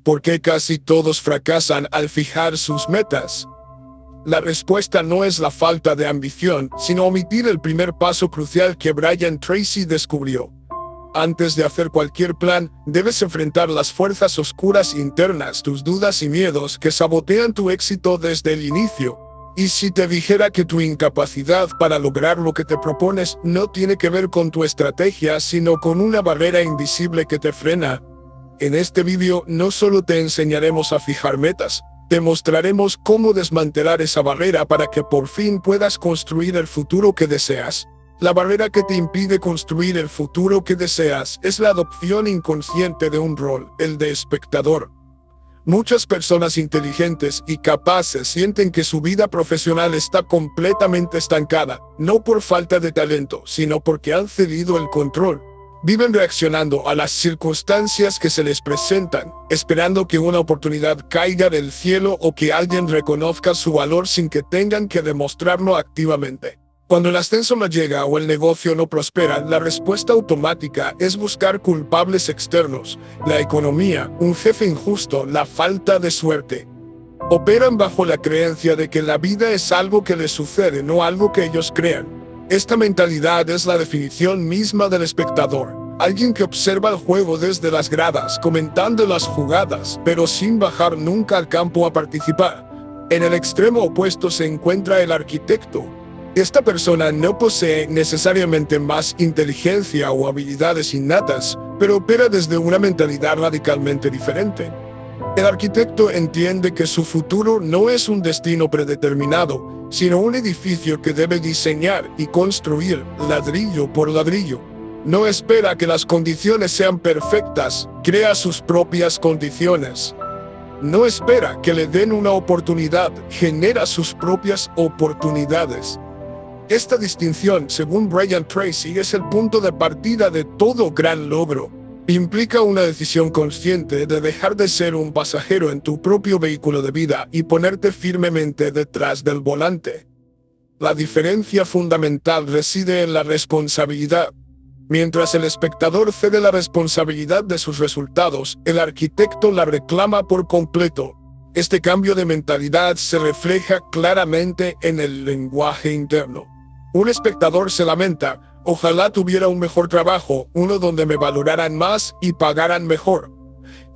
¿Por qué casi todos fracasan al fijar sus metas? La respuesta no es la falta de ambición, sino omitir el primer paso crucial que Brian Tracy descubrió. Antes de hacer cualquier plan, debes enfrentar las fuerzas oscuras internas, tus dudas y miedos que sabotean tu éxito desde el inicio. Y si te dijera que tu incapacidad para lograr lo que te propones no tiene que ver con tu estrategia, sino con una barrera invisible que te frena. En este vídeo no solo te enseñaremos a fijar metas, te mostraremos cómo desmantelar esa barrera para que por fin puedas construir el futuro que deseas. La barrera que te impide construir el futuro que deseas es la adopción inconsciente de un rol, el de espectador. Muchas personas inteligentes y capaces sienten que su vida profesional está completamente estancada, no por falta de talento, sino porque han cedido el control. Viven reaccionando a las circunstancias que se les presentan, esperando que una oportunidad caiga del cielo o que alguien reconozca su valor sin que tengan que demostrarlo activamente. Cuando el ascenso no llega o el negocio no prospera, la respuesta automática es buscar culpables externos, la economía, un jefe injusto, la falta de suerte. Operan bajo la creencia de que la vida es algo que les sucede, no algo que ellos crean. Esta mentalidad es la definición misma del espectador, alguien que observa el juego desde las gradas, comentando las jugadas, pero sin bajar nunca al campo a participar. En el extremo opuesto se encuentra el arquitecto. Esta persona no posee necesariamente más inteligencia o habilidades innatas, pero opera desde una mentalidad radicalmente diferente. El arquitecto entiende que su futuro no es un destino predeterminado, sino un edificio que debe diseñar y construir ladrillo por ladrillo. No espera que las condiciones sean perfectas, crea sus propias condiciones. No espera que le den una oportunidad, genera sus propias oportunidades. Esta distinción, según Brian Tracy, es el punto de partida de todo gran logro. Implica una decisión consciente de dejar de ser un pasajero en tu propio vehículo de vida y ponerte firmemente detrás del volante. La diferencia fundamental reside en la responsabilidad. Mientras el espectador cede la responsabilidad de sus resultados, el arquitecto la reclama por completo. Este cambio de mentalidad se refleja claramente en el lenguaje interno. Un espectador se lamenta: ojalá tuviera un mejor trabajo, uno donde me valoraran más y pagaran mejor.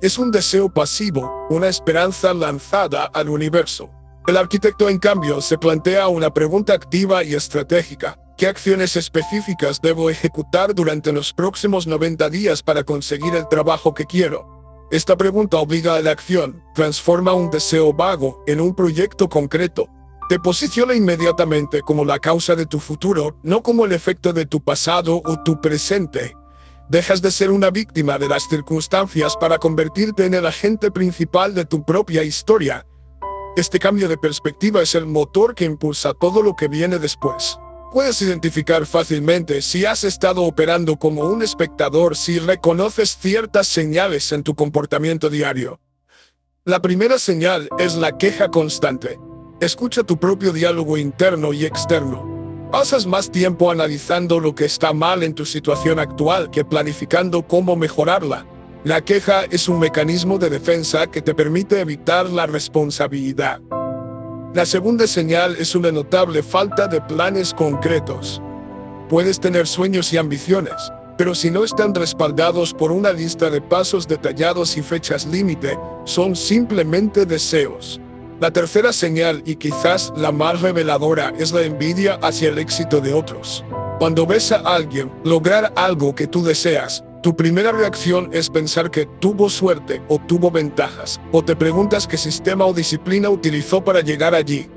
Es un deseo pasivo, una esperanza lanzada al universo. El arquitecto, en cambio, se plantea una pregunta activa y estratégica. ¿Qué acciones específicas debo ejecutar durante los próximos 90 días para conseguir el trabajo que quiero? Esta pregunta obliga a la acción, transforma un deseo vago en un proyecto concreto. Te posiciona inmediatamente como la causa de tu futuro, no como el efecto de tu pasado o tu presente. Dejas de ser una víctima de las circunstancias para convertirte en el agente principal de tu propia historia. Este cambio de perspectiva es el motor que impulsa todo lo que viene después. Puedes identificar fácilmente si has estado operando como un espectador si reconoces ciertas señales en tu comportamiento diario. La primera señal es la queja constante. Escucha tu propio diálogo interno y externo. Pasas más tiempo analizando lo que está mal en tu situación actual que planificando cómo mejorarla. La queja es un mecanismo de defensa que te permite evitar la responsabilidad. La segunda señal es una notable falta de planes concretos. Puedes tener sueños y ambiciones, pero si no están respaldados por una lista de pasos detallados y fechas límite, son simplemente deseos. La tercera señal, y quizás la más reveladora, es la envidia hacia el éxito de otros. Cuando ves a alguien lograr algo que tú deseas, tu primera reacción es pensar que tuvo suerte o tuvo ventajas, o te preguntas qué sistema o disciplina utilizó para llegar allí.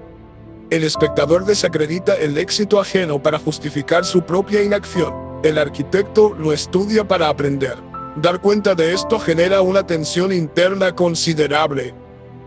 El espectador desacredita el éxito ajeno para justificar su propia inacción. El arquitecto lo estudia para aprender. Dar cuenta de esto genera una tensión interna considerable.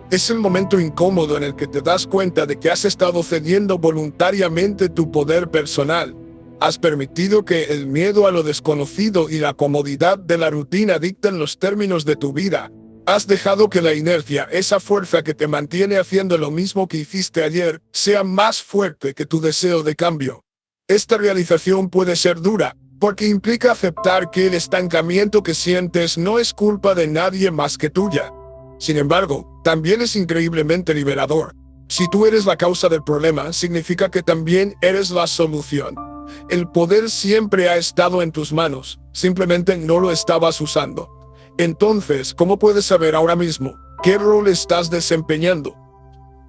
Es el momento incómodo en el que te das cuenta de que has estado cediendo voluntariamente tu poder personal. Has permitido que el miedo a lo desconocido y la comodidad de la rutina dicten los términos de tu vida. Has dejado que la inercia, esa fuerza que te mantiene haciendo lo mismo que hiciste ayer, sea más fuerte que tu deseo de cambio. Esta realización puede ser dura, porque implica aceptar que el estancamiento que sientes no es culpa de nadie más que tuya. Sin embargo, también es increíblemente liberador. Si tú eres la causa del problema, significa que también eres la solución. El poder siempre ha estado en tus manos, simplemente no lo estabas usando. Entonces, ¿cómo puedes saber ahora mismo qué rol estás desempeñando?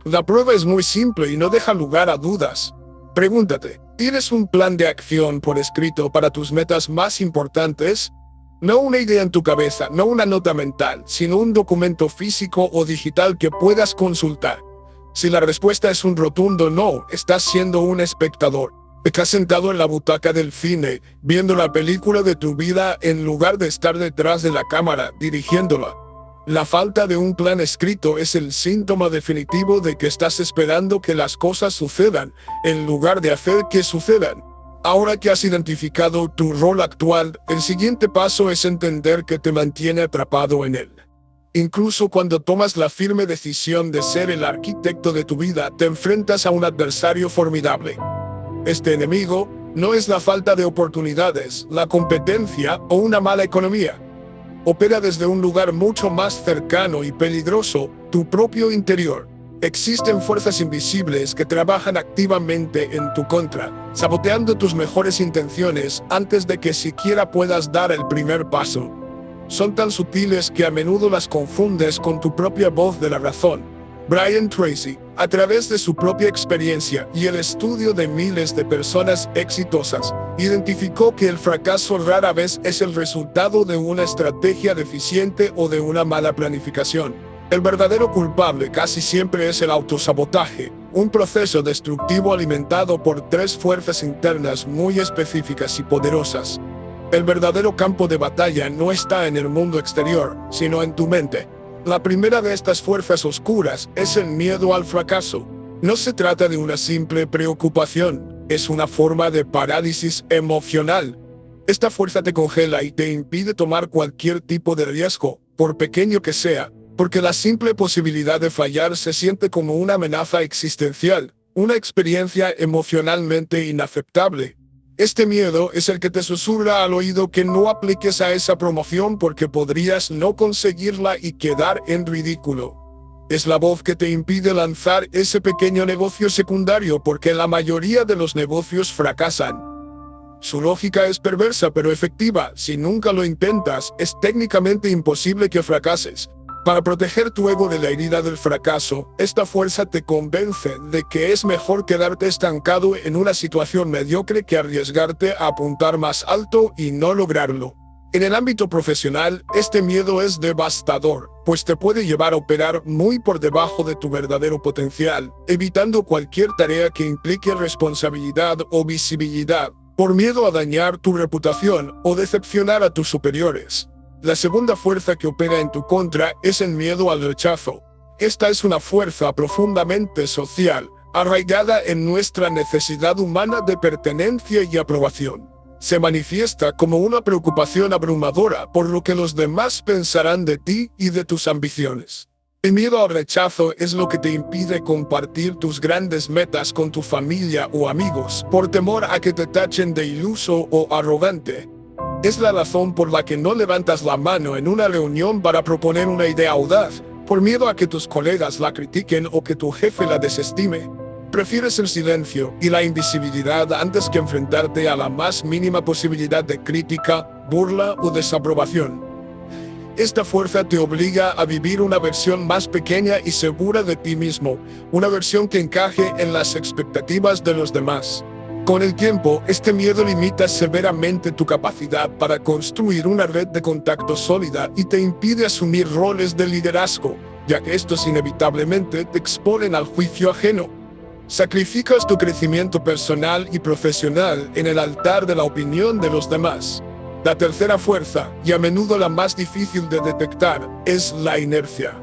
La prueba es muy simple y no deja lugar a dudas. Pregúntate, ¿tienes un plan de acción por escrito para tus metas más importantes? No una idea en tu cabeza, no una nota mental, sino un documento físico o digital que puedas consultar. Si la respuesta es un rotundo no, estás siendo un espectador. Estás sentado en la butaca del cine, viendo la película de tu vida en lugar de estar detrás de la cámara, dirigiéndola. La falta de un plan escrito es el síntoma definitivo de que estás esperando que las cosas sucedan, en lugar de hacer que sucedan. Ahora que has identificado tu rol actual, el siguiente paso es entender que te mantiene atrapado en él. Incluso cuando tomas la firme decisión de ser el arquitecto de tu vida, te enfrentas a un adversario formidable. Este enemigo no es la falta de oportunidades, la competencia o una mala economía. Opera desde un lugar mucho más cercano y peligroso, tu propio interior. Existen fuerzas invisibles que trabajan activamente en tu contra, saboteando tus mejores intenciones antes de que siquiera puedas dar el primer paso. Son tan sutiles que a menudo las confundes con tu propia voz de la razón. Brian Tracy, a través de su propia experiencia y el estudio de miles de personas exitosas, identificó que el fracaso rara vez es el resultado de una estrategia deficiente o de una mala planificación. El verdadero culpable casi siempre es el autosabotaje, un proceso destructivo alimentado por tres fuerzas internas muy específicas y poderosas. El verdadero campo de batalla no está en el mundo exterior, sino en tu mente. La primera de estas fuerzas oscuras es el miedo al fracaso. No se trata de una simple preocupación, es una forma de parálisis emocional. Esta fuerza te congela y te impide tomar cualquier tipo de riesgo, por pequeño que sea, porque la simple posibilidad de fallar se siente como una amenaza existencial, una experiencia emocionalmente inaceptable. Este miedo es el que te susurra al oído que no apliques a esa promoción porque podrías no conseguirla y quedar en ridículo. Es la voz que te impide lanzar ese pequeño negocio secundario porque la mayoría de los negocios fracasan. Su lógica es perversa pero efectiva. Si nunca lo intentas, es técnicamente imposible que fracases. Para proteger tu ego de la herida del fracaso, esta fuerza te convence de que es mejor quedarte estancado en una situación mediocre que arriesgarte a apuntar más alto y no lograrlo. En el ámbito profesional, este miedo es devastador, pues te puede llevar a operar muy por debajo de tu verdadero potencial, evitando cualquier tarea que implique responsabilidad o visibilidad, por miedo a dañar tu reputación o decepcionar a tus superiores. La segunda fuerza que opera en tu contra es el miedo al rechazo. Esta es una fuerza profundamente social, arraigada en nuestra necesidad humana de pertenencia y aprobación. Se manifiesta como una preocupación abrumadora por lo que los demás pensarán de ti y de tus ambiciones. El miedo al rechazo es lo que te impide compartir tus grandes metas con tu familia o amigos, por temor a que te tachen de iluso o arrogante. Es la razón por la que no levantas la mano en una reunión para proponer una idea audaz, por miedo a que tus colegas la critiquen o que tu jefe la desestime. Prefieres el silencio y la invisibilidad antes que enfrentarte a la más mínima posibilidad de crítica, burla o desaprobación. Esta fuerza te obliga a vivir una versión más pequeña y segura de ti mismo, una versión que encaje en las expectativas de los demás. Con el tiempo, este miedo limita severamente tu capacidad para construir una red de contactos sólida y te impide asumir roles de liderazgo, ya que estos inevitablemente te exponen al juicio ajeno. Sacrificas tu crecimiento personal y profesional en el altar de la opinión de los demás. La tercera fuerza, y a menudo la más difícil de detectar, es la inercia.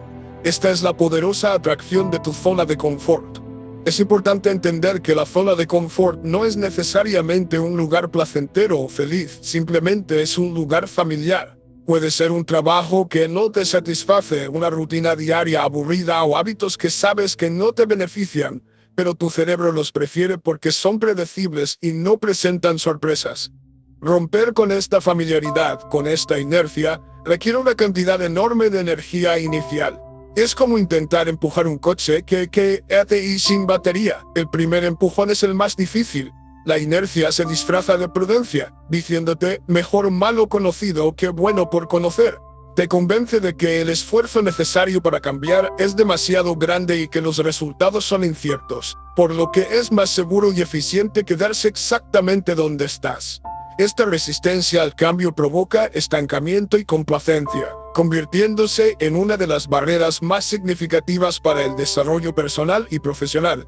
Esta es la poderosa atracción de tu zona de confort. Es importante entender que la zona de confort no es necesariamente un lugar placentero o feliz, simplemente es un lugar familiar. Puede ser un trabajo que no te satisface, una rutina diaria aburrida o hábitos que sabes que no te benefician, pero tu cerebro los prefiere porque son predecibles y no presentan sorpresas. Romper con esta familiaridad, con esta inercia, requiere una cantidad enorme de energía inicial. Es como intentar empujar un coche que hace sin batería. El primer empujón es el más difícil. La inercia se disfraza de prudencia, diciéndote mejor malo conocido que bueno por conocer. Te convence de que el esfuerzo necesario para cambiar es demasiado grande y que los resultados son inciertos, por lo que es más seguro y eficiente quedarse exactamente donde estás. Esta resistencia al cambio provoca estancamiento y complacencia, convirtiéndose en una de las barreras más significativas para el desarrollo personal y profesional.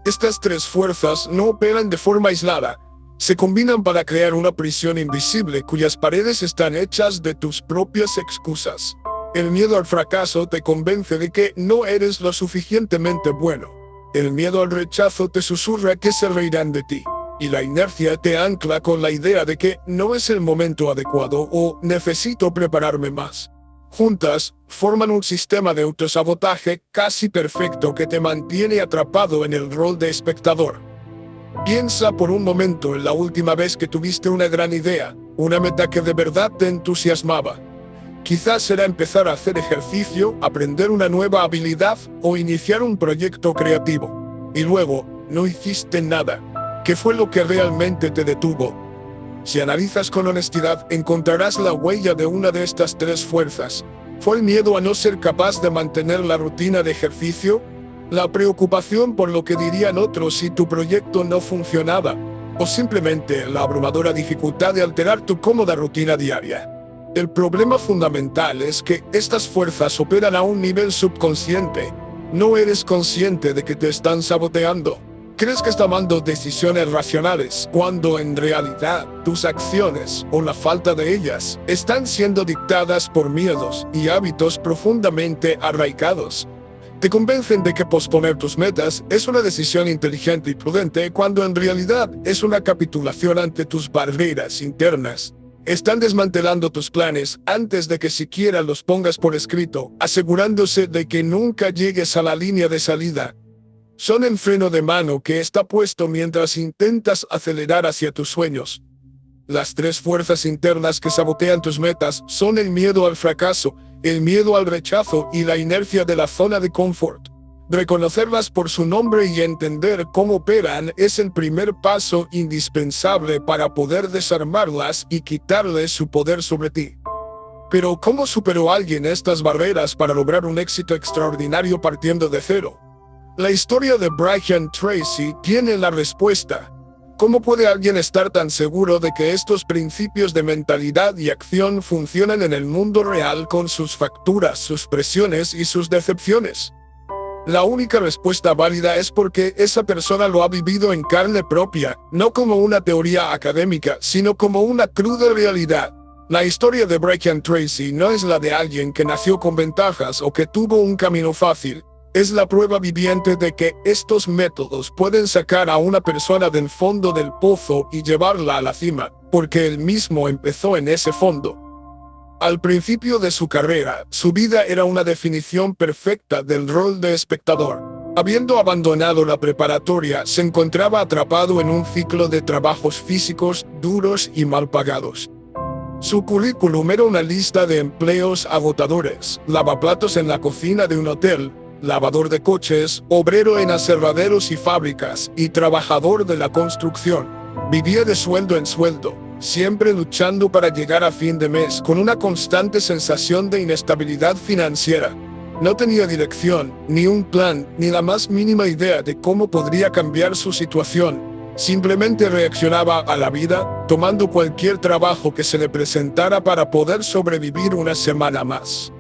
Estas tres fuerzas no operan de forma aislada. Se combinan para crear una prisión invisible cuyas paredes están hechas de tus propias excusas. El miedo al fracaso te convence de que no eres lo suficientemente bueno. El miedo al rechazo te susurra que se reirán de ti. Y la inercia te ancla con la idea de que no es el momento adecuado o necesito prepararme más. Juntas, forman un sistema de autosabotaje casi perfecto que te mantiene atrapado en el rol de espectador. Piensa por un momento en la última vez que tuviste una gran idea, una meta que de verdad te entusiasmaba. Quizás será empezar a hacer ejercicio, aprender una nueva habilidad o iniciar un proyecto creativo. Y luego, no hiciste nada. ¿Qué fue lo que realmente te detuvo? Si analizas con honestidad, encontrarás la huella de una de estas tres fuerzas. ¿Fue el miedo a no ser capaz de mantener la rutina de ejercicio? ¿La preocupación por lo que dirían otros si tu proyecto no funcionaba? ¿O simplemente la abrumadora dificultad de alterar tu cómoda rutina diaria? El problema fundamental es que estas fuerzas operan a un nivel subconsciente. No eres consciente de que te están saboteando. Crees que estás tomando decisiones racionales, cuando en realidad tus acciones, o la falta de ellas, están siendo dictadas por miedos y hábitos profundamente arraigados. Te convencen de que posponer tus metas es una decisión inteligente y prudente cuando en realidad es una capitulación ante tus barreras internas. Están desmantelando tus planes antes de que siquiera los pongas por escrito, asegurándose de que nunca llegues a la línea de salida. Son el freno de mano que está puesto mientras intentas acelerar hacia tus sueños. Las tres fuerzas internas que sabotean tus metas son el miedo al fracaso, el miedo al rechazo y la inercia de la zona de confort. Reconocerlas por su nombre y entender cómo operan es el primer paso indispensable para poder desarmarlas y quitarles su poder sobre ti. Pero ¿cómo superó alguien estas barreras para lograr un éxito extraordinario partiendo de cero? La historia de Brian Tracy tiene la respuesta. ¿Cómo puede alguien estar tan seguro de que estos principios de mentalidad y acción funcionan en el mundo real con sus facturas, sus presiones y sus decepciones? La única respuesta válida es porque esa persona lo ha vivido en carne propia, no como una teoría académica, sino como una cruda realidad. La historia de Brian Tracy no es la de alguien que nació con ventajas o que tuvo un camino fácil. Es la prueba viviente de que estos métodos pueden sacar a una persona del fondo del pozo y llevarla a la cima, porque él mismo empezó en ese fondo. Al principio de su carrera, su vida era una definición perfecta del rol de espectador. Habiendo abandonado la preparatoria, se encontraba atrapado en un ciclo de trabajos físicos, duros y mal pagados. Su currículum era una lista de empleos agotadores: lavaplatos en la cocina de un hotel, lavador de coches, obrero en aserraderos y fábricas, y trabajador de la construcción. Vivía de sueldo en sueldo, siempre luchando para llegar a fin de mes con una constante sensación de inestabilidad financiera. No tenía dirección, ni un plan, ni la más mínima idea de cómo podría cambiar su situación. Simplemente reaccionaba a la vida, tomando cualquier trabajo que se le presentara para poder sobrevivir una semana más.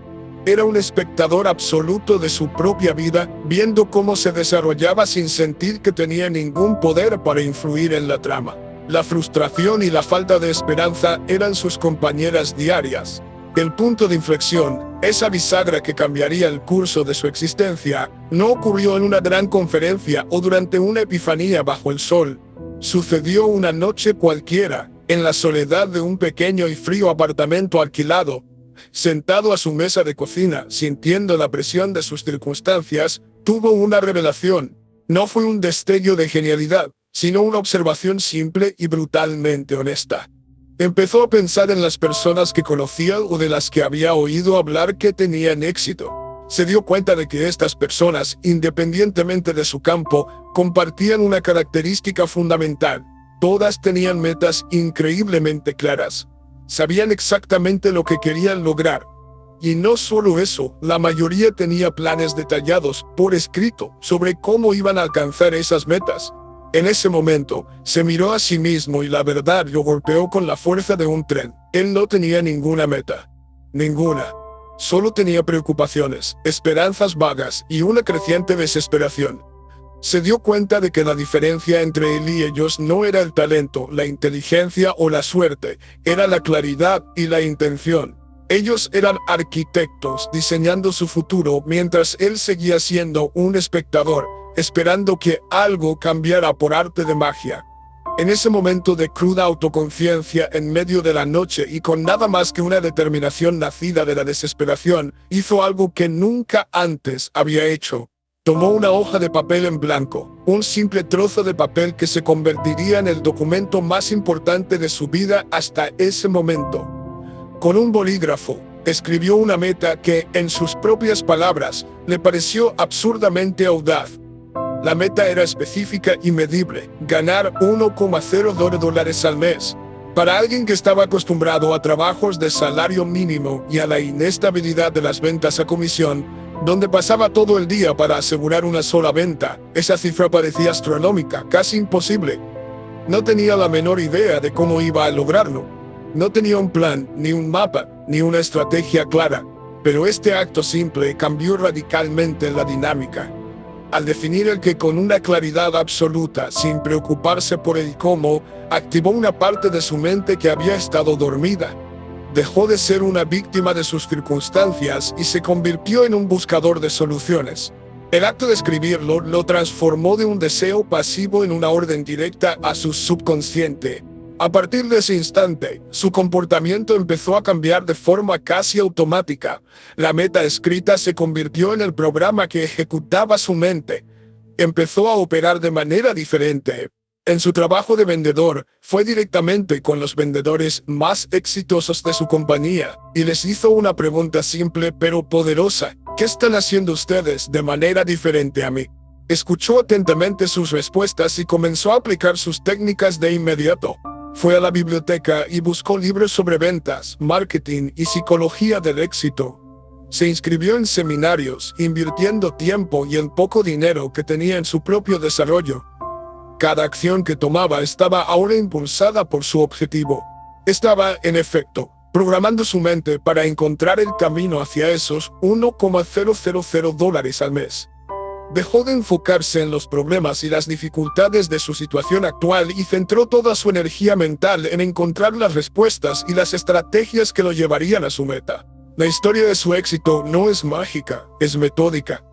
Era un espectador absoluto de su propia vida, viendo cómo se desarrollaba sin sentir que tenía ningún poder para influir en la trama. La frustración y la falta de esperanza eran sus compañeras diarias. El punto de inflexión, esa bisagra que cambiaría el curso de su existencia, no ocurrió en una gran conferencia o durante una epifanía bajo el sol. Sucedió una noche cualquiera, en la soledad de un pequeño y frío apartamento alquilado. Sentado a su mesa de cocina, sintiendo la presión de sus circunstancias, tuvo una revelación. No fue un destello de genialidad, sino una observación simple y brutalmente honesta. Empezó a pensar en las personas que conocía o de las que había oído hablar que tenían éxito. Se dio cuenta de que estas personas, independientemente de su campo, compartían una característica fundamental. Todas tenían metas increíblemente claras. Sabían exactamente lo que querían lograr. Y no solo eso, la mayoría tenía planes detallados, por escrito, sobre cómo iban a alcanzar esas metas. En ese momento, se miró a sí mismo y la verdad lo golpeó con la fuerza de un tren. Él no tenía ninguna meta. Ninguna. Solo tenía preocupaciones, esperanzas vagas y una creciente desesperación. Se dio cuenta de que la diferencia entre él y ellos no era el talento, la inteligencia o la suerte, era la claridad y la intención. Ellos eran arquitectos diseñando su futuro mientras él seguía siendo un espectador, esperando que algo cambiara por arte de magia. En ese momento de cruda autoconciencia en medio de la noche y con nada más que una determinación nacida de la desesperación, hizo algo que nunca antes había hecho. Tomó una hoja de papel en blanco, un simple trozo de papel que se convertiría en el documento más importante de su vida hasta ese momento. Con un bolígrafo, escribió una meta que, en sus propias palabras, le pareció absurdamente audaz. La meta era específica y medible, ganar $1,0 al mes. Para alguien que estaba acostumbrado a trabajos de salario mínimo y a la inestabilidad de las ventas a comisión, donde pasaba todo el día para asegurar una sola venta, esa cifra parecía astronómica, casi imposible. No tenía la menor idea de cómo iba a lograrlo. No tenía un plan, ni un mapa, ni una estrategia clara, pero este acto simple cambió radicalmente la dinámica. Al definir el qué con una claridad absoluta, sin preocuparse por el cómo, activó una parte de su mente que había estado dormida. Dejó de ser una víctima de sus circunstancias y se convirtió en un buscador de soluciones. El acto de escribirlo lo transformó de un deseo pasivo en una orden directa a su subconsciente. A partir de ese instante, su comportamiento empezó a cambiar de forma casi automática. La meta escrita se convirtió en el programa que ejecutaba su mente. Empezó a operar de manera diferente. En su trabajo de vendedor, fue directamente con los vendedores más exitosos de su compañía y les hizo una pregunta simple pero poderosa. ¿Qué están haciendo ustedes de manera diferente a mí? Escuchó atentamente sus respuestas y comenzó a aplicar sus técnicas de inmediato. Fue a la biblioteca y buscó libros sobre ventas, marketing y psicología del éxito. Se inscribió en seminarios, invirtiendo tiempo y el poco dinero que tenía en su propio desarrollo. Cada acción que tomaba estaba ahora impulsada por su objetivo. Estaba, en efecto, programando su mente para encontrar el camino hacia esos $1,000 al mes. Dejó de enfocarse en los problemas y las dificultades de su situación actual y centró toda su energía mental en encontrar las respuestas y las estrategias que lo llevarían a su meta. La historia de su éxito no es mágica, es metódica.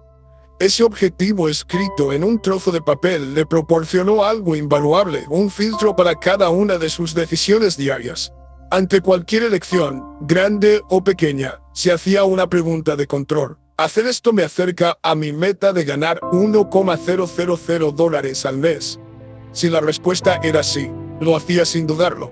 Ese objetivo escrito en un trozo de papel le proporcionó algo invaluable, un filtro para cada una de sus decisiones diarias. Ante cualquier elección, grande o pequeña, se hacía una pregunta de control. ¿Hacer esto me acerca a mi meta de ganar $1,000 al mes? Si la respuesta era sí, lo hacía sin dudarlo.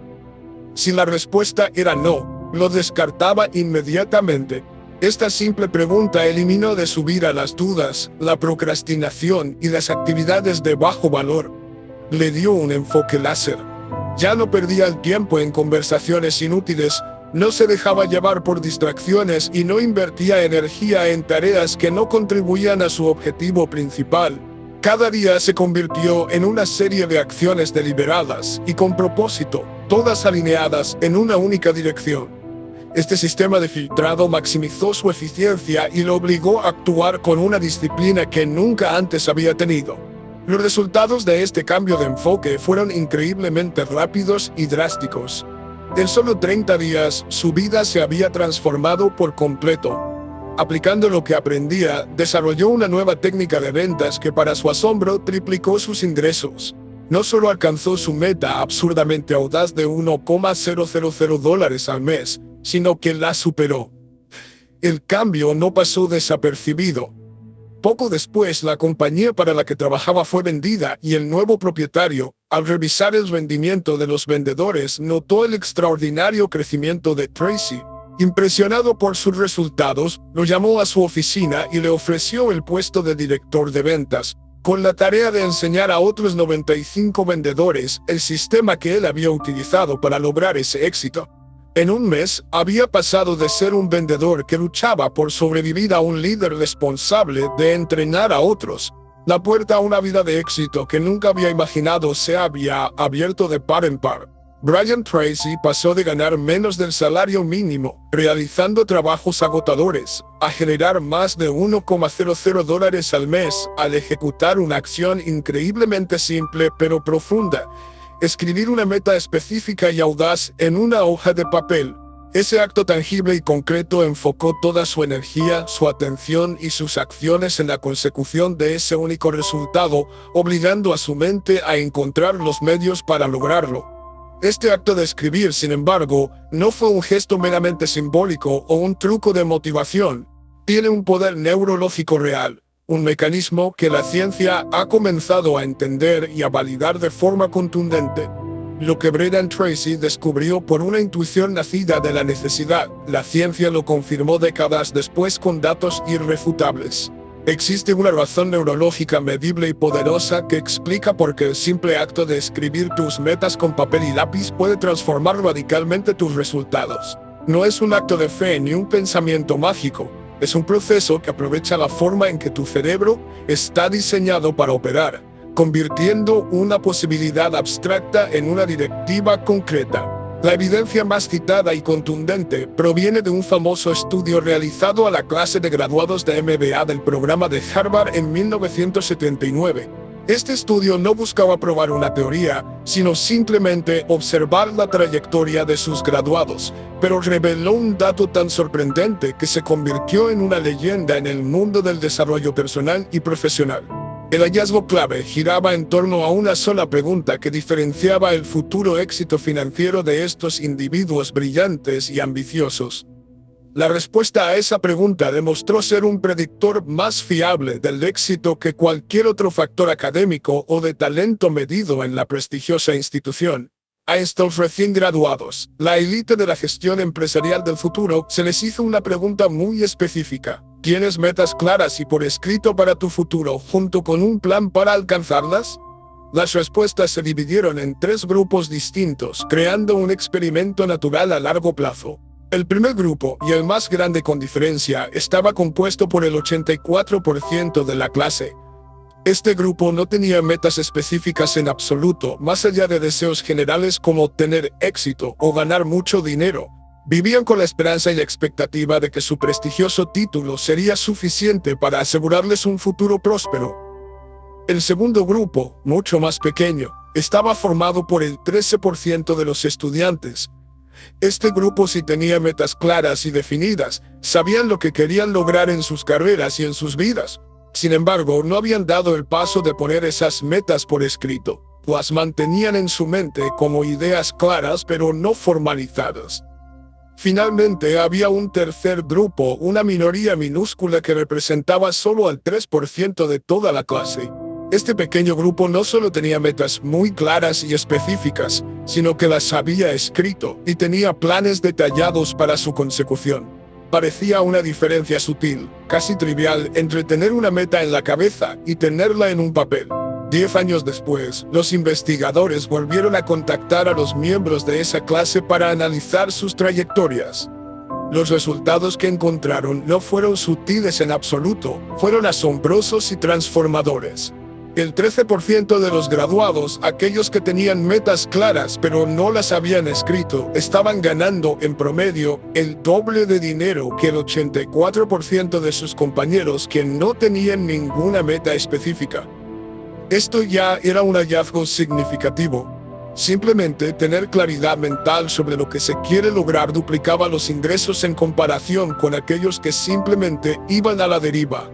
Si la respuesta era no, lo descartaba inmediatamente. Esta simple pregunta eliminó de su vida las dudas, la procrastinación y las actividades de bajo valor. Le dio un enfoque láser. Ya no perdía el tiempo en conversaciones inútiles, no se dejaba llevar por distracciones y no invertía energía en tareas que no contribuían a su objetivo principal. Cada día se convirtió en una serie de acciones deliberadas y con propósito, todas alineadas en una única dirección. Este sistema de filtrado maximizó su eficiencia y lo obligó a actuar con una disciplina que nunca antes había tenido. Los resultados de este cambio de enfoque fueron increíblemente rápidos y drásticos. En solo 30 días, su vida se había transformado por completo. Aplicando lo que aprendía, desarrolló una nueva técnica de ventas que para su asombro triplicó sus ingresos. No solo alcanzó su meta absurdamente audaz de $1,000 al mes, sino que la superó. El cambio no pasó desapercibido. Poco después, la compañía para la que trabajaba fue vendida y el nuevo propietario, al revisar el rendimiento de los vendedores, notó el extraordinario crecimiento de Tracy Impresionado por sus resultados, lo llamó a su oficina y le ofreció el puesto de director de ventas, con la tarea de enseñar a otros 95 vendedores el sistema que él había utilizado para lograr ese éxito. En un mes, había pasado de ser un vendedor que luchaba por sobrevivir a un líder responsable de entrenar a otros. La puerta a una vida de éxito que nunca había imaginado se había abierto de par en par. Brian Tracy pasó de ganar menos del salario mínimo, realizando trabajos agotadores, a generar más de $1,00 al mes al ejecutar una acción increíblemente simple pero profunda: escribir una meta específica y audaz en una hoja de papel. Ese acto tangible y concreto enfocó toda su energía, su atención y sus acciones en la consecución de ese único resultado, obligando a su mente a encontrar los medios para lograrlo. Este acto de escribir, sin embargo, no fue un gesto meramente simbólico o un truco de motivación. Tiene un poder neurológico real, un mecanismo que la ciencia ha comenzado a entender y a validar de forma contundente. Lo que Brian Tracy descubrió por una intuición nacida de la necesidad, la ciencia lo confirmó décadas después con datos irrefutables. Existe una razón neurológica medible y poderosa que explica por qué el simple acto de escribir tus metas con papel y lápiz puede transformar radicalmente tus resultados. No es un acto de fe ni un pensamiento mágico. Es un proceso que aprovecha la forma en que tu cerebro está diseñado para operar, convirtiendo una posibilidad abstracta en una directiva concreta. La evidencia más citada y contundente proviene de un famoso estudio realizado a la clase de graduados de MBA del programa de Harvard en 1979. Este estudio no buscaba probar una teoría, sino simplemente observar la trayectoria de sus graduados, pero reveló un dato tan sorprendente que se convirtió en una leyenda en el mundo del desarrollo personal y profesional. El hallazgo clave giraba en torno a una sola pregunta que diferenciaba el futuro éxito financiero de estos individuos brillantes y ambiciosos. La respuesta a esa pregunta demostró ser un predictor más fiable del éxito que cualquier otro factor académico o de talento medido en la prestigiosa institución. A estos recién graduados, la élite de la gestión empresarial del futuro, se les hizo una pregunta muy específica: ¿tienes metas claras y por escrito para tu futuro, junto con un plan para alcanzarlas? Las respuestas se dividieron en 3 grupos distintos, creando un experimento natural a largo plazo. El primer grupo, y el más grande con diferencia, estaba compuesto por el 84% de la clase. Este grupo no tenía metas específicas en absoluto, más allá de deseos generales como tener éxito o ganar mucho dinero. Vivían con la esperanza y la expectativa de que su prestigioso título sería suficiente para asegurarles un futuro próspero. El segundo grupo, mucho más pequeño, estaba formado por el 13% de los estudiantes. Este grupo sí tenía metas claras y definidas, sabían lo que querían lograr en sus carreras y en sus vidas. Sin embargo, no habían dado el paso de poner esas metas por escrito. Las mantenían en su mente como ideas claras pero no formalizadas. Finalmente, había un tercer grupo, una minoría minúscula que representaba solo al 3% de toda la clase. Este pequeño grupo no solo tenía metas muy claras y específicas, sino que las había escrito y tenía planes detallados para su consecución. Parecía una diferencia sutil, casi trivial, entre tener una meta en la cabeza y tenerla en un papel. 10 años después, los investigadores volvieron a contactar a los miembros de esa clase para analizar sus trayectorias. Los resultados que encontraron no fueron sutiles en absoluto, fueron asombrosos y transformadores. El 13% de los graduados, aquellos que tenían metas claras pero no las habían escrito, estaban ganando en promedio el doble de dinero que el 84% de sus compañeros que no tenían ninguna meta específica. Esto ya era un hallazgo significativo. Simplemente tener claridad mental sobre lo que se quiere lograr duplicaba los ingresos en comparación con aquellos que simplemente iban a la deriva.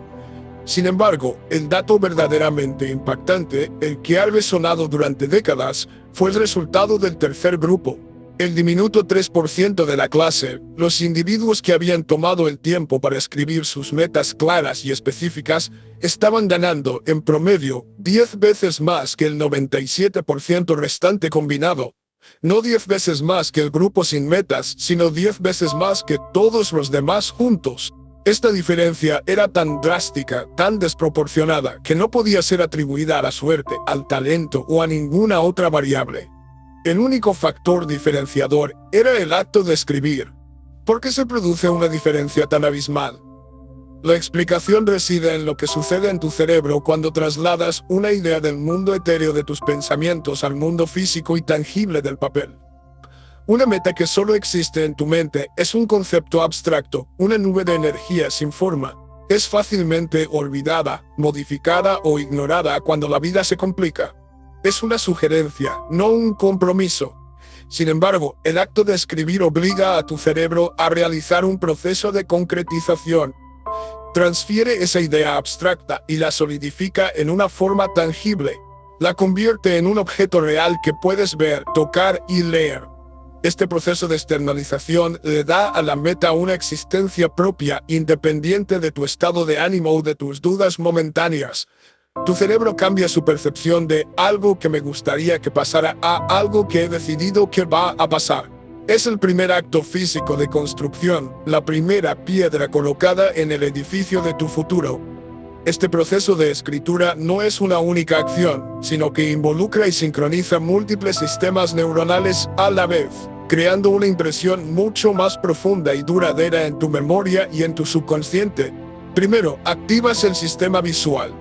Sin embargo, el dato verdaderamente impactante, el que ha resonado durante décadas, fue el resultado del tercer grupo. El diminuto 3% de la clase, los individuos que habían tomado el tiempo para escribir sus metas claras y específicas, estaban ganando, en promedio, 10 veces más que el 97% restante combinado. No 10 veces más que el grupo sin metas, sino 10 veces más que todos los demás juntos. Esta diferencia era tan drástica, tan desproporcionada, que no podía ser atribuida a la suerte, al talento o a ninguna otra variable. El único factor diferenciador era el acto de escribir. ¿Por qué se produce una diferencia tan abismal? La explicación reside en lo que sucede en tu cerebro cuando trasladas una idea del mundo etéreo de tus pensamientos al mundo físico y tangible del papel. Una meta que solo existe en tu mente es un concepto abstracto, una nube de energía sin forma. Es fácilmente olvidada, modificada o ignorada cuando la vida se complica. Es una sugerencia, no un compromiso. Sin embargo, el acto de escribir obliga a tu cerebro a realizar un proceso de concretización. Transfiere esa idea abstracta y la solidifica en una forma tangible. La convierte en un objeto real que puedes ver, tocar y leer. Este proceso de externalización le da a la meta una existencia propia, independiente de tu estado de ánimo o de tus dudas momentáneas. Tu cerebro cambia su percepción de algo que me gustaría que pasara a algo que he decidido que va a pasar. Es el primer acto físico de construcción, la primera piedra colocada en el edificio de tu futuro. Este proceso de escritura no es una única acción, sino que involucra y sincroniza múltiples sistemas neuronales a la vez, creando una impresión mucho más profunda y duradera en tu memoria y en tu subconsciente. Primero, activas el sistema visual.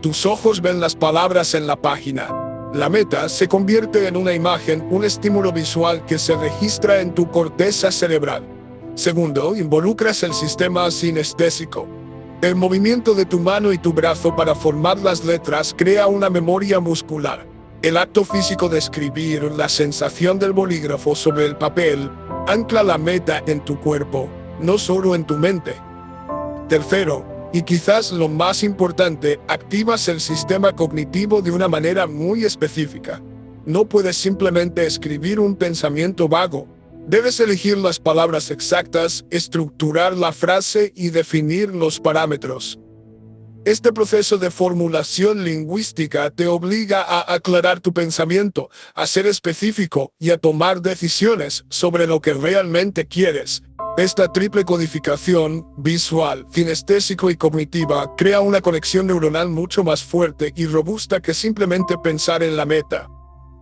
Tus ojos ven las palabras en la página. La meta se convierte en una imagen, un estímulo visual que se registra en tu corteza cerebral. Segundo, involucras el sistema sinestésico. El movimiento de tu mano y tu brazo para formar las letras crea una memoria muscular. El acto físico de escribir, la sensación del bolígrafo sobre el papel, ancla la meta en tu cuerpo, no solo en tu mente. Tercero, y quizás lo más importante, activas el sistema cognitivo de una manera muy específica. No puedes simplemente escribir un pensamiento vago. Debes elegir las palabras exactas, estructurar la frase y definir los parámetros. Este proceso de formulación lingüística te obliga a aclarar tu pensamiento, a ser específico y a tomar decisiones sobre lo que realmente quieres. Esta triple codificación, visual, kinestésico y cognitiva, crea una conexión neuronal mucho más fuerte y robusta que simplemente pensar en la meta.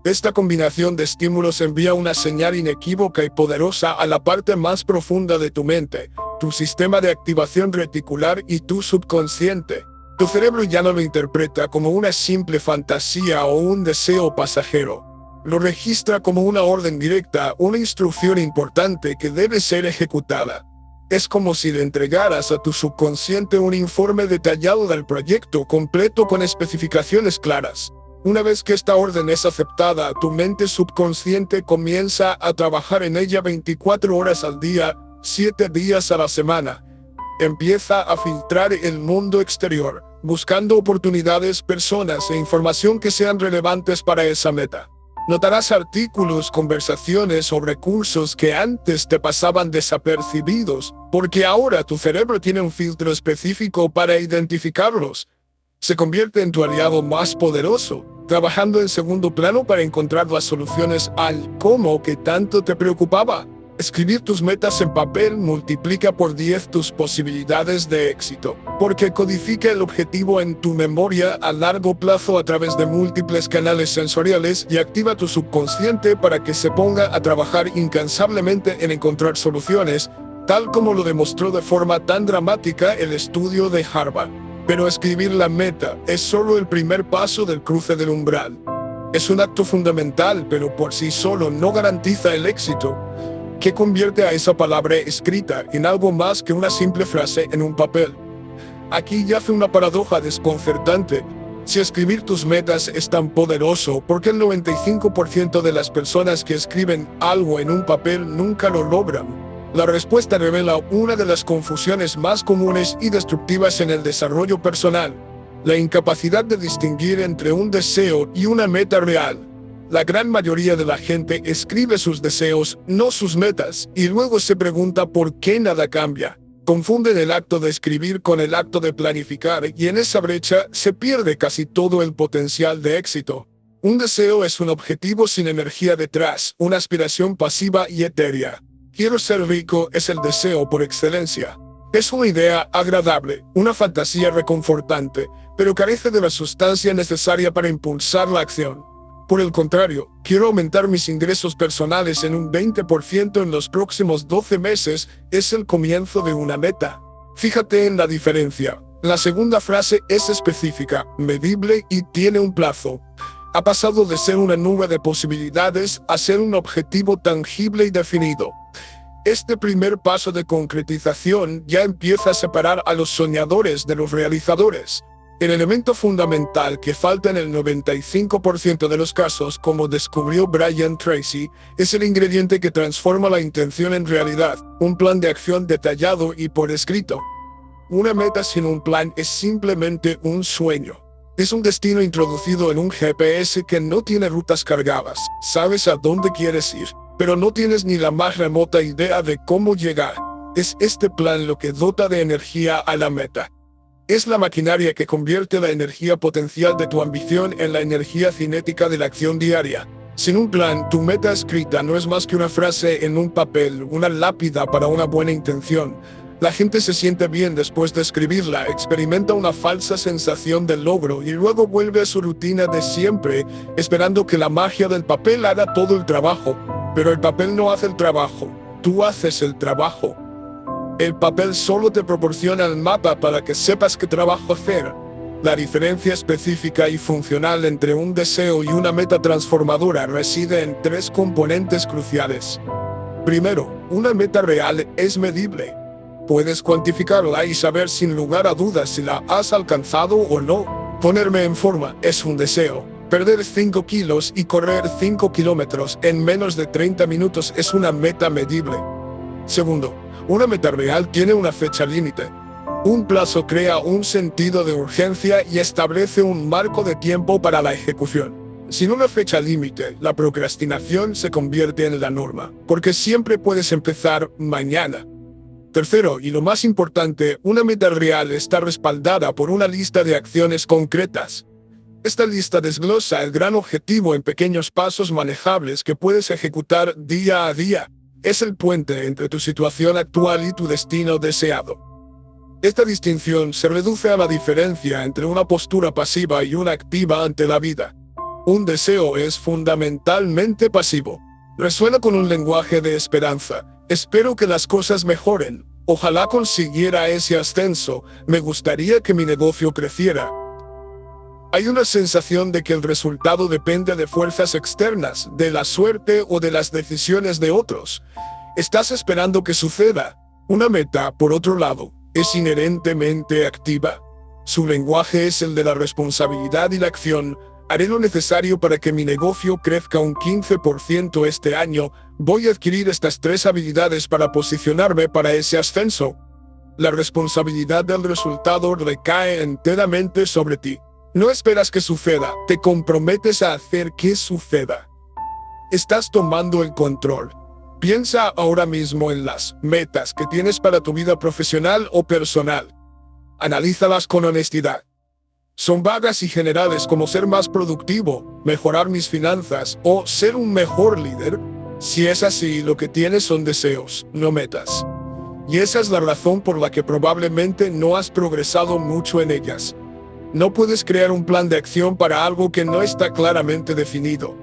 Esta combinación de estímulos envía una señal inequívoca y poderosa a la parte más profunda de tu mente, tu sistema de activación reticular y tu subconsciente. Tu cerebro ya no lo interpreta como una simple fantasía o un deseo pasajero. Lo registra como una orden directa, una instrucción importante que debe ser ejecutada. Es como si le entregaras a tu subconsciente un informe detallado del proyecto completo con especificaciones claras. Una vez que esta orden es aceptada, tu mente subconsciente comienza a trabajar en ella 24 horas al día, 7 días a la semana. Empieza a filtrar el mundo exterior, buscando oportunidades, personas e información que sean relevantes para esa meta. Notarás artículos, conversaciones o recursos que antes te pasaban desapercibidos, porque ahora tu cerebro tiene un filtro específico para identificarlos. Se convierte en tu aliado más poderoso, trabajando en segundo plano para encontrar las soluciones al cómo que tanto te preocupaba. Escribir tus metas en papel multiplica por 10 tus posibilidades de éxito, porque codifica el objetivo en tu memoria a largo plazo a través de múltiples canales sensoriales y activa tu subconsciente para que se ponga a trabajar incansablemente en encontrar soluciones, tal como lo demostró de forma tan dramática el estudio de Harvard. Pero escribir la meta es solo el primer paso del cruce del umbral. Es un acto fundamental, pero por sí solo no garantiza el éxito, que convierte a esa palabra escrita en algo más que una simple frase en un papel. Aquí yace una paradoja desconcertante. Si escribir tus metas es tan poderoso, ¿por qué el 95% de las personas que escriben algo en un papel nunca lo logran? La respuesta revela una de las confusiones más comunes y destructivas en el desarrollo personal: la incapacidad de distinguir entre un deseo y una meta real. La gran mayoría de la gente escribe sus deseos, no sus metas, y luego se pregunta por qué nada cambia. Confunden el acto de escribir con el acto de planificar, y en esa brecha se pierde casi todo el potencial de éxito. Un deseo es un objetivo sin energía detrás, una aspiración pasiva y etérea. Quiero ser rico es el deseo por excelencia. Es una idea agradable, una fantasía reconfortante, pero carece de la sustancia necesaria para impulsar la acción. Por el contrario, quiero aumentar mis ingresos personales en un 20% en los próximos 12 meses, es el comienzo de una meta. Fíjate en la diferencia. La segunda frase es específica, medible y tiene un plazo. Ha pasado de ser una nube de posibilidades a ser un objetivo tangible y definido. Este primer paso de concretización ya empieza a separar a los soñadores de los realizadores. El elemento fundamental que falta en el 95% de los casos, como descubrió Brian Tracy, es el ingrediente que transforma la intención en realidad, un plan de acción detallado y por escrito. Una meta sin un plan es simplemente un sueño. Es un destino introducido en un GPS que no tiene rutas cargadas. Sabes a dónde quieres ir, pero no tienes ni la más remota idea de cómo llegar. Es este plan lo que dota de energía a la meta. Es la maquinaria que convierte la energía potencial de tu ambición en la energía cinética de la acción diaria. Sin un plan, tu meta escrita no es más que una frase en un papel, una lápida para una buena intención. La gente se siente bien después de escribirla, experimenta una falsa sensación de logro y luego vuelve a su rutina de siempre, esperando que la magia del papel haga todo el trabajo. Pero el papel no hace el trabajo, tú haces el trabajo. El papel solo te proporciona el mapa para que sepas qué trabajo hacer. La diferencia específica y funcional entre un deseo y una meta transformadora reside en tres componentes cruciales. Primero, una meta real es medible. Puedes cuantificarla y saber sin lugar a dudas si la has alcanzado o no. Ponerme en forma es un deseo. Perder 5 kilos y correr 5 kilómetros en menos de 30 minutos es una meta medible. Segundo, una meta real tiene una fecha límite. Un plazo crea un sentido de urgencia y establece un marco de tiempo para la ejecución. Sin una fecha límite, la procrastinación se convierte en la norma, porque siempre puedes empezar mañana. Tercero, y lo más importante, una meta real está respaldada por una lista de acciones concretas. Esta lista desglosa el gran objetivo en pequeños pasos manejables que puedes ejecutar día a día. Es el puente entre tu situación actual y tu destino deseado. Esta distinción se reduce a la diferencia entre una postura pasiva y una activa ante la vida. Un deseo es fundamentalmente pasivo. Resuena con un lenguaje de esperanza. Espero que las cosas mejoren. Ojalá consiguiera ese ascenso. Me gustaría que mi negocio creciera. Hay una sensación de que el resultado depende de fuerzas externas, de la suerte o de las decisiones de otros. Estás esperando que suceda. Una meta, por otro lado, es inherentemente activa. Su lenguaje es el de la responsabilidad y la acción. Haré lo necesario para que mi negocio crezca un 15% este año. Voy a adquirir estas 3 habilidades para posicionarme para ese ascenso. La responsabilidad del resultado recae enteramente sobre ti. No esperas que suceda, te comprometes a hacer que suceda. Estás tomando el control. Piensa ahora mismo en las metas que tienes para tu vida profesional o personal. Analízalas con honestidad. ¿Son vagas y generales como ser más productivo, mejorar mis finanzas o ser un mejor líder? Si es así, lo que tienes son deseos, no metas. Y esa es la razón por la que probablemente no has progresado mucho en ellas. No puedes crear un plan de acción para algo que no está claramente definido.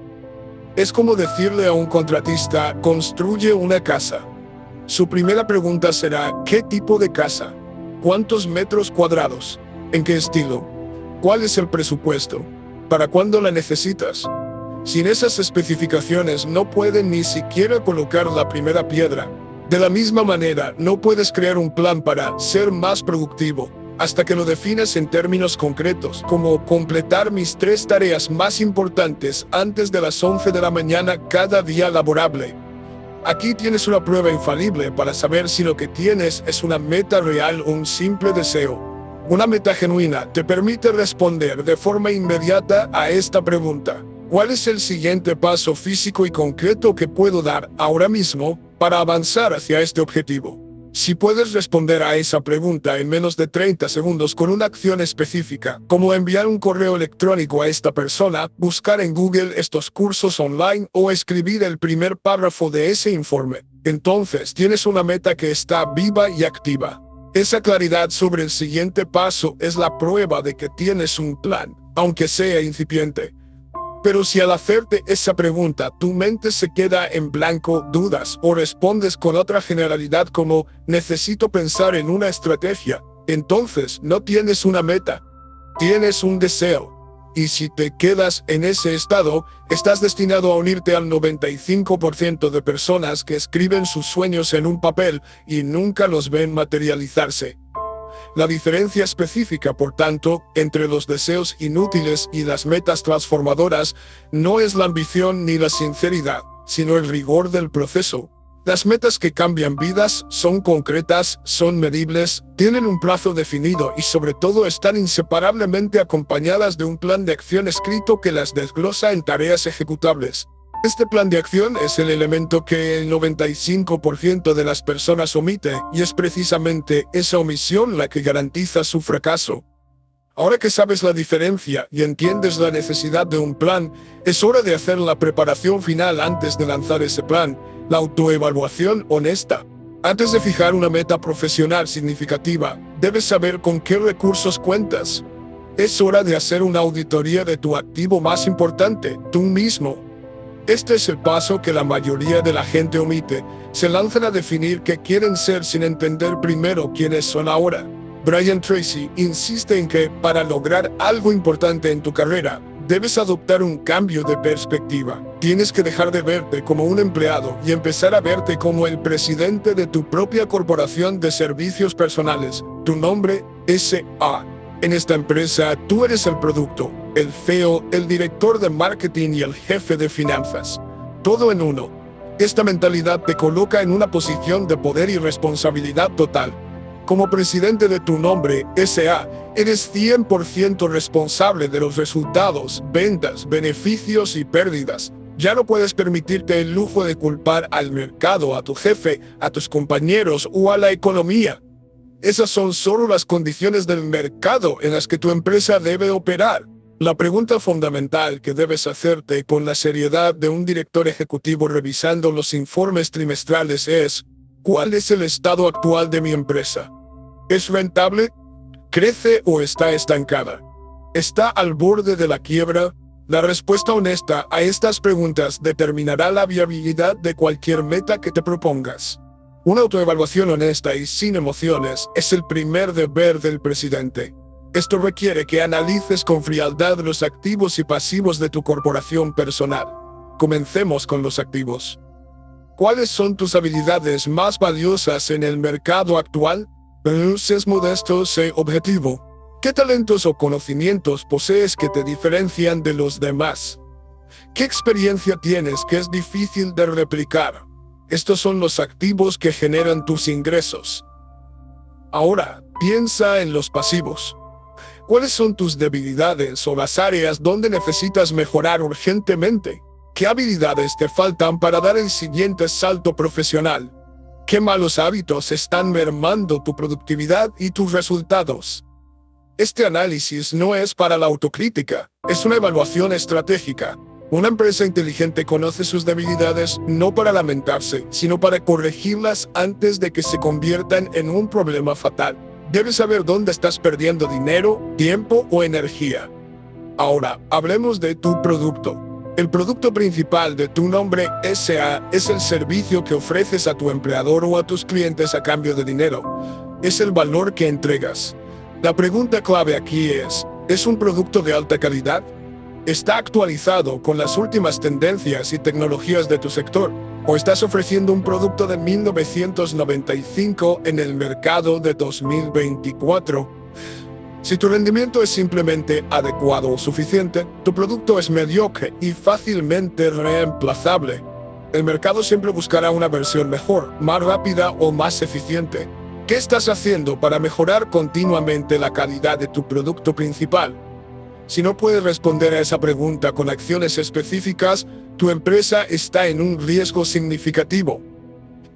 Es como decirle a un contratista, construye una casa. Su primera pregunta será, ¿qué tipo de casa? ¿Cuántos metros cuadrados? ¿En qué estilo? ¿Cuál es el presupuesto? ¿Para cuándo la necesitas? Sin esas especificaciones no pueden ni siquiera colocar la primera piedra. De la misma manera, no puedes crear un plan para ser más productivo hasta que lo defines en términos concretos, como completar mis 3 tareas más importantes antes de las 11 de la mañana cada día laborable. Aquí tienes una prueba infalible para saber si lo que tienes es una meta real o un simple deseo. Una meta genuina te permite responder de forma inmediata a esta pregunta. ¿Cuál es el siguiente paso físico y concreto que puedo dar ahora mismo para avanzar hacia este objetivo? Si puedes responder a esa pregunta en menos de 30 segundos con una acción específica, como enviar un correo electrónico a esta persona, buscar en Google estos cursos online o escribir el primer párrafo de ese informe, entonces tienes una meta que está viva y activa. Esa claridad sobre el siguiente paso es la prueba de que tienes un plan, aunque sea incipiente. Pero si al hacerte esa pregunta tu mente se queda en blanco, dudas o respondes con otra generalidad como necesito pensar en una estrategia, entonces no tienes una meta, tienes un deseo. Y si te quedas en ese estado, estás destinado a unirte al 95% de personas que escriben sus sueños en un papel y nunca los ven materializarse. La diferencia específica, por tanto, entre los deseos inútiles y las metas transformadoras no es la ambición ni la sinceridad, sino el rigor del proceso. Las metas que cambian vidas son concretas, son medibles, tienen un plazo definido y sobre todo están inseparablemente acompañadas de un plan de acción escrito que las desglosa en tareas ejecutables. Este plan de acción es el elemento que el 95% de las personas omite, y es precisamente esa omisión la que garantiza su fracaso. Ahora que sabes la diferencia y entiendes la necesidad de un plan, es hora de hacer la preparación final antes de lanzar ese plan, la autoevaluación honesta. Antes de fijar una meta profesional significativa, debes saber con qué recursos cuentas. Es hora de hacer una auditoría de tu activo más importante, tú mismo. Este es el paso que la mayoría de la gente omite. Se lanzan a definir qué quieren ser sin entender primero quiénes son ahora. Brian Tracy insiste en que, para lograr algo importante en tu carrera, debes adoptar un cambio de perspectiva. Tienes que dejar de verte como un empleado y empezar a verte como el presidente de tu propia corporación de servicios personales. Tu nombre, S.A. En esta empresa, tú eres el producto, el CEO, el director de marketing y el jefe de finanzas. Todo en uno. Esta mentalidad te coloca en una posición de poder y responsabilidad total. Como presidente de tu nombre, S.A., eres 100% responsable de los resultados, ventas, beneficios y pérdidas. Ya no puedes permitirte el lujo de culpar al mercado, a tu jefe, a tus compañeros o a la economía. Esas son solo las condiciones del mercado en las que tu empresa debe operar. La pregunta fundamental que debes hacerte con la seriedad de un director ejecutivo revisando los informes trimestrales es: ¿cuál es el estado actual de mi empresa? ¿Es rentable? ¿Crece o está estancada? ¿Está al borde de la quiebra? La respuesta honesta a estas preguntas determinará la viabilidad de cualquier meta que te propongas. Una autoevaluación honesta y sin emociones es el primer deber del presidente. Esto requiere que analices con frialdad los activos y pasivos de tu corporación personal. Comencemos con los activos. ¿Cuáles son tus habilidades más valiosas en el mercado actual? Sé modesto, sé objetivo. ¿Qué talentos o conocimientos posees que te diferencian de los demás? ¿Qué experiencia tienes que es difícil de replicar? Estos son los activos que generan tus ingresos. Ahora, piensa en los pasivos. ¿Cuáles son tus debilidades o las áreas donde necesitas mejorar urgentemente? ¿Qué habilidades te faltan para dar el siguiente salto profesional? ¿Qué malos hábitos están mermando tu productividad y tus resultados? Este análisis no es para la autocrítica, es una evaluación estratégica. Una empresa inteligente conoce sus debilidades no para lamentarse, sino para corregirlas antes de que se conviertan en un problema fatal. Debes saber dónde estás perdiendo dinero, tiempo o energía. Ahora, hablemos de tu producto. El producto principal de tu nombre S.A. es el servicio que ofreces a tu empleador o a tus clientes a cambio de dinero. Es el valor que entregas. La pregunta clave aquí ¿es un producto de alta calidad? ¿Está actualizado con las últimas tendencias y tecnologías de tu sector? ¿O estás ofreciendo un producto de 1995 en el mercado de 2024? Si tu rendimiento es simplemente adecuado o suficiente, tu producto es mediocre y fácilmente reemplazable. El mercado siempre buscará una versión mejor, más rápida o más eficiente. ¿Qué estás haciendo para mejorar continuamente la calidad de tu producto principal? Si no puedes responder a esa pregunta con acciones específicas, tu empresa está en un riesgo significativo.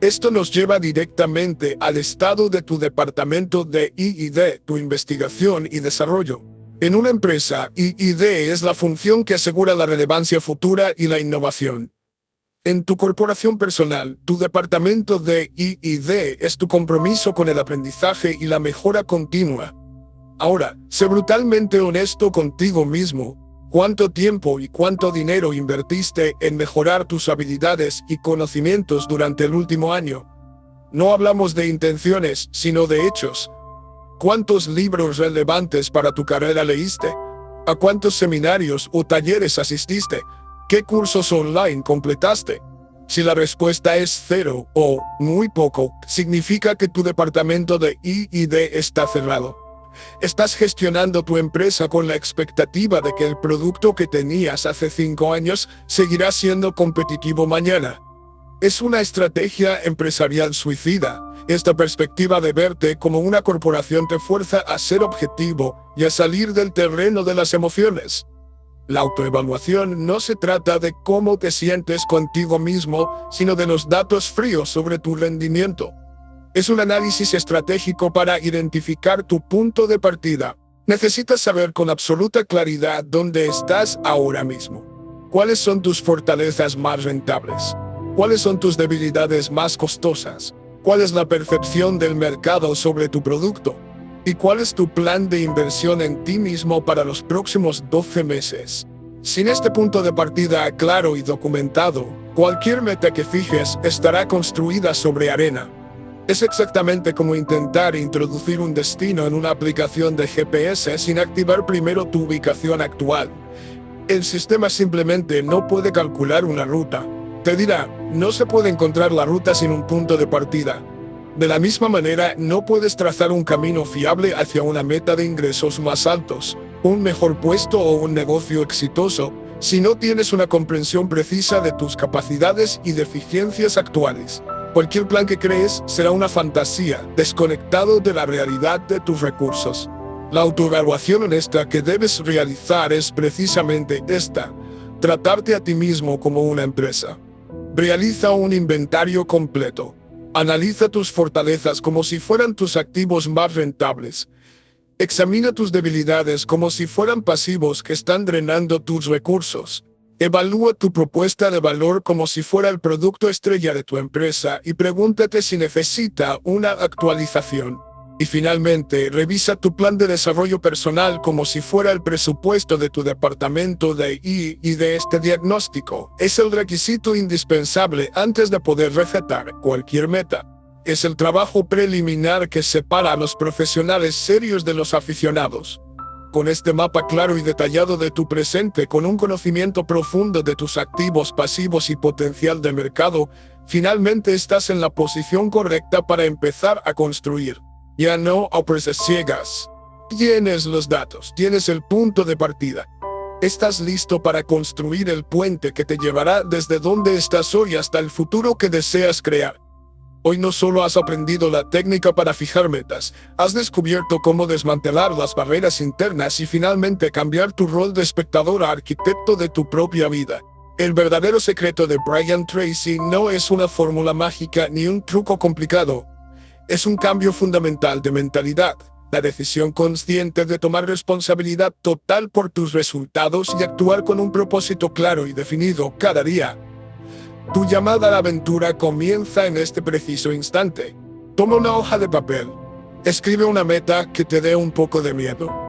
Esto nos lleva directamente al estado de tu departamento de I+D, tu investigación y desarrollo. En una empresa, I+D es la función que asegura la relevancia futura y la innovación. En tu corporación personal, tu departamento de I+D es tu compromiso con el aprendizaje y la mejora continua. Ahora, sé brutalmente honesto contigo mismo. ¿Cuánto tiempo y cuánto dinero invertiste en mejorar tus habilidades y conocimientos durante el último año? No hablamos de intenciones, sino de hechos. ¿Cuántos libros relevantes para tu carrera leíste? ¿A cuántos seminarios o talleres asististe? ¿Qué cursos online completaste? Si la respuesta es cero o muy poco, significa que tu departamento de I+D está cerrado. Estás gestionando tu empresa con la expectativa de que el producto que tenías hace 5 años seguirá siendo competitivo mañana. Es una estrategia empresarial suicida. Esta perspectiva de verte como una corporación te fuerza a ser objetivo y a salir del terreno de las emociones. La autoevaluación no se trata de cómo te sientes contigo mismo, sino de los datos fríos sobre tu rendimiento. Es un análisis estratégico para identificar tu punto de partida. Necesitas saber con absoluta claridad dónde estás ahora mismo. ¿Cuáles son tus fortalezas más rentables? ¿Cuáles son tus debilidades más costosas? ¿Cuál es la percepción del mercado sobre tu producto? ¿Y cuál es tu plan de inversión en ti mismo para los próximos 12 meses? Sin este punto de partida claro y documentado, cualquier meta que fijes estará construida sobre arena. Es exactamente como intentar introducir un destino en una aplicación de GPS sin activar primero tu ubicación actual. El sistema simplemente no puede calcular una ruta. Te dirá, no se puede encontrar la ruta sin un punto de partida. De la misma manera, no puedes trazar un camino fiable hacia una meta de ingresos más altos, un mejor puesto o un negocio exitoso, si no tienes una comprensión precisa de tus capacidades y deficiencias actuales. Cualquier plan que crees será una fantasía, desconectado de la realidad de tus recursos. La autoevaluación honesta que debes realizar es precisamente esta: tratarte a ti mismo como una empresa. Realiza un inventario completo. Analiza tus fortalezas como si fueran tus activos más rentables. Examina tus debilidades como si fueran pasivos que están drenando tus recursos. Evalúa tu propuesta de valor como si fuera el producto estrella de tu empresa y pregúntate si necesita una actualización. Y finalmente, revisa tu plan de desarrollo personal como si fuera el presupuesto de tu departamento de I y de este diagnóstico. Es el requisito indispensable antes de poder recetar cualquier meta. Es el trabajo preliminar que separa a los profesionales serios de los aficionados. Con este mapa claro y detallado de tu presente, con un conocimiento profundo de tus activos, pasivos y potencial de mercado, finalmente estás en la posición correcta para empezar a construir. Ya no a presas ciegas. Tienes los datos, tienes el punto de partida. Estás listo para construir el puente que te llevará desde donde estás hoy hasta el futuro que deseas crear. Hoy no solo has aprendido la técnica para fijar metas, has descubierto cómo desmantelar las barreras internas y finalmente cambiar tu rol de espectador a arquitecto de tu propia vida. El verdadero secreto de Brian Tracy no es una fórmula mágica ni un truco complicado. Es un cambio fundamental de mentalidad, la decisión consciente de tomar responsabilidad total por tus resultados y actuar con un propósito claro y definido cada día. Tu llamada a la aventura comienza en este preciso instante. Toma una hoja de papel. Escribe una meta que te dé un poco de miedo.